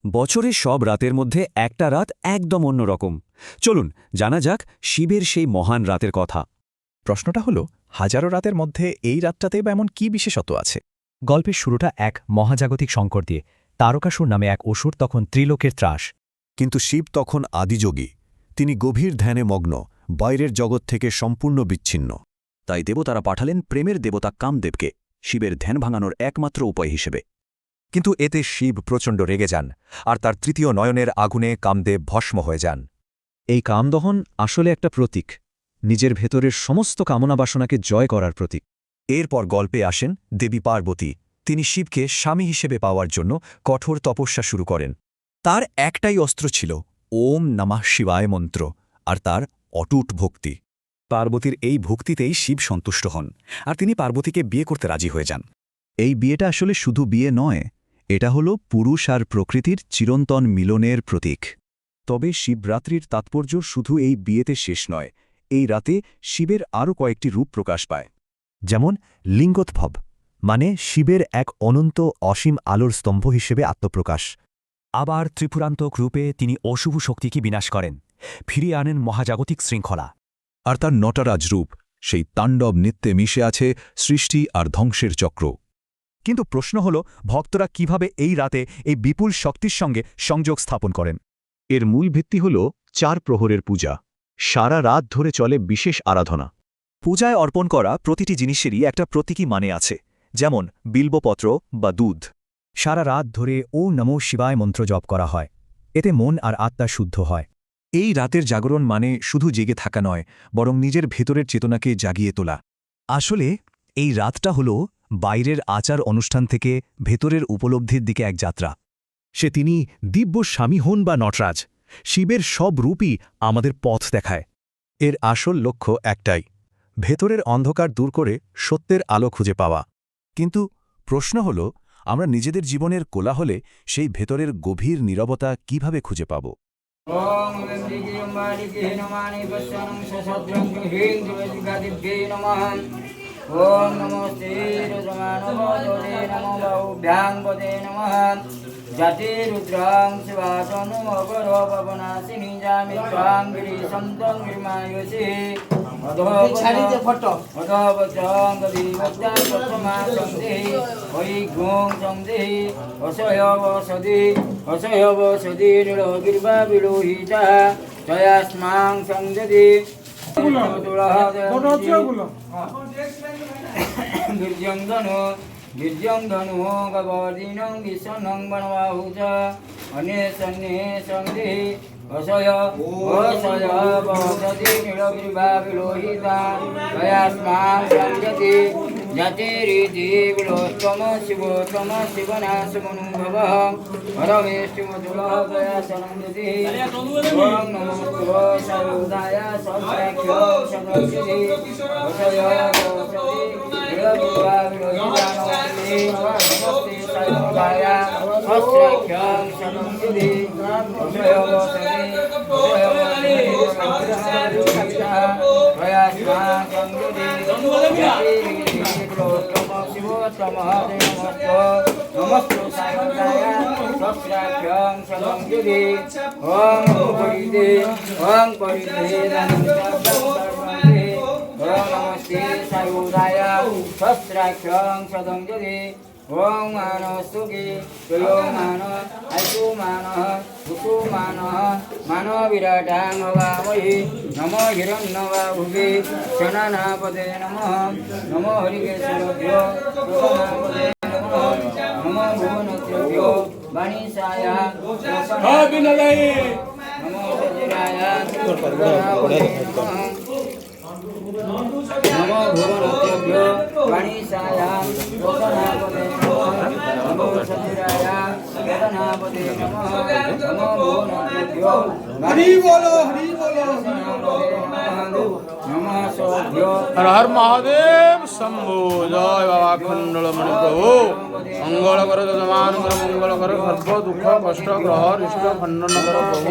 বছরের সব রাতের মধ্যে একটা রাত একদম অন্যরকম। চলুন জানা যাক শিবের সেই মহান রাতের কথা। প্রশ্নটা হলো, হাজারো রাতের মধ্যে এই রাতটাতে বা এমন কি বিশেষত্ব আছে? গল্পের শুরুটা এক মহাজাগতিক সংকট দিয়ে। তারকাসুর নামে এক অসুর তখন ত্রিলোকের ত্রাস। কিন্তু শিব তখন আদিযোগী। তিনি গভীর ধ্যানে মগ্ন, বাইরের জগৎ থেকে সম্পূর্ণ বিচ্ছিন্ন। তাই দেবতারা পাঠালেন প্রেমের দেবতা কামদেবকে শিবের ধ্যান ভাঙানোর একমাত্র উপায় হিসেবে। কিন্তু এতে শিব প্রচণ্ড রেগে যান, আর তার তৃতীয় নয়নের আগুনে কামদেব ভস্ম হয়ে যান। এই কামদহন আসলে একটা প্রতীক, নিজের ভেতরের সমস্ত কামনা বাসনাকে জয় করার প্রতীক। এরপর গল্পে আসেন দেবী পার্বতী। তিনি শিবকে স্বামী হিসেবে পাওয়ার জন্য কঠোর তপস্যা শুরু করেন। তার একটাই অস্ত্র ছিল ওম নমঃ শিবায় মন্ত্র, আর তার অটুট ভক্তি। পার্বতীর এই ভক্তিতেই শিব সন্তুষ্ট হন, আর তিনি পার্বতীকে বিয়ে করতে রাজি হয়ে যান। এই বিয়েটা আসলে শুধু বিয়ে নয়, এটা হলো পুরুষ আর প্রকৃতির চিরন্তন মিলনের প্রতীক। তবে শিবরাত্রির তাৎপর্য শুধু এই বিয়েতে শেষ নয়। এই রাতে শিবের আরও কয়েকটি রূপ প্রকাশ পায়। যেমন লিঙ্গোদ্ভব, মানে শিবের এক অনন্ত অসীম আলোর স্তম্ভ হিসেবে আত্মপ্রকাশ। আবার ত্রিপুরান্তক রূপে তিনি অশুভ শক্তিকে বিনাশ করেন, ফিরিয়ে আনেন মহাজাগতিক শৃঙ্খলা। আর তার নটরাজ রূপ, সেই তাণ্ডব নৃত্যে মিশে আছে সৃষ্টি আর ধ্বংসের চক্র। কিন্তু প্রশ্ন হল, ভক্তরা কিভাবে এই রাতে এই বিপুল শক্তির সঙ্গে সংযোগ স্থাপন করেন? এর মূল ভিত্তি হল 4 প্রহরের পূজা। সারা রাত ধরে চলে বিশেষ আরাধনা। পূজায় অর্পণ করা প্রতিটি জিনিসেরই একটা প্রতীকী মানে আছে, যেমন বিল্বপত্র বা দুধ। সারা রাত ধরে ওম নমঃ শিবায় মন্ত্র জপ করা হয়, এতে মন আর আত্মা শুদ্ধ হয়। এই রাতের জাগরণ মানে শুধু জেগে থাকা নয়, বরং নিজের ভেতরের চেতনাকে জাগিয়ে তোলা। আসলে এই রাতটা হল বাইরের আচার অনুষ্ঠান থেকে ভেতরের উপলব্ধির দিকে এক যাত্রা। সে তিনি দিব্য স্বামী হন বা নটরাজ, শিবের সব রূপই আমাদের পথ দেখায়। এর আসল লক্ষ্য একটাই, ভেতরের অন্ধকার দূর করে সত্যের আলো খুঁজে পাওয়া। কিন্তু প্রশ্ন হল, আমরা নিজেদের জীবনের কোলাহলে সেই ভেতরের গভীর নীরবতা কিভাবে খুঁজে পাব? ओम नमस्ते रुद्रमानवदे नमो बाहुभ्यां पदे नमः जाति रुद्रां शिवातनु अकरो पवनासिनी जामित्रां गिरिशं तं गिरिमायुषि अधोपत्रं गदिवत्तां प्रथमा संदेहि वै गों संदेहि असह्यवसति नीलगिर्वा विलोहिता तयास्मां संदति गिर्जं धनु गवर्दिनं विष्णं वनवाहु च अन्ये सन्देहि असह्यवसति नीलगिर्वा विलोहिता तयास्मां संजति जतिरिति विलोष्टम शिवोत्तम शिवनाशमनुभवः परमेष्टिमधुरः दया शरणं ओम नमो सर्वदाय सहस्राख्यो सदस्यति असह्यवसति नीलगिर्वा विलोहिता नमस्ते सर्वदाय सहस्राख्यं सदस्यति असह्यवसति नमस्ते सायंकाय सस्राभ्यं सदंजलि ओम परिदे ओम परिदे नमस्ते सायुदाय सस्राभ्यं सदंजलि ओम मानसुगी जयो मान आयु मान भूतु मान विराटां भवामहि नमो हिरण्यवाहुवे शनानापदे नमः नमो हरिकेशभ्यो नमो भुवनत्रभ्यो वाणीसाय नमो सजिराय नमो भुवनत्रभ्यो वाणीसाय लोकनापदे नमो सजिराय वेदनापदे नमः नमो भुवनत्रभ्यो हरि बोलो हर हर महादेव शंभो जय बाबा खंडलमणि प्रभु मंगल कर जजमान कर मंगल कर सर्व दुख कष्ट ग्रह रिष्ट खंडन कर प्रभु।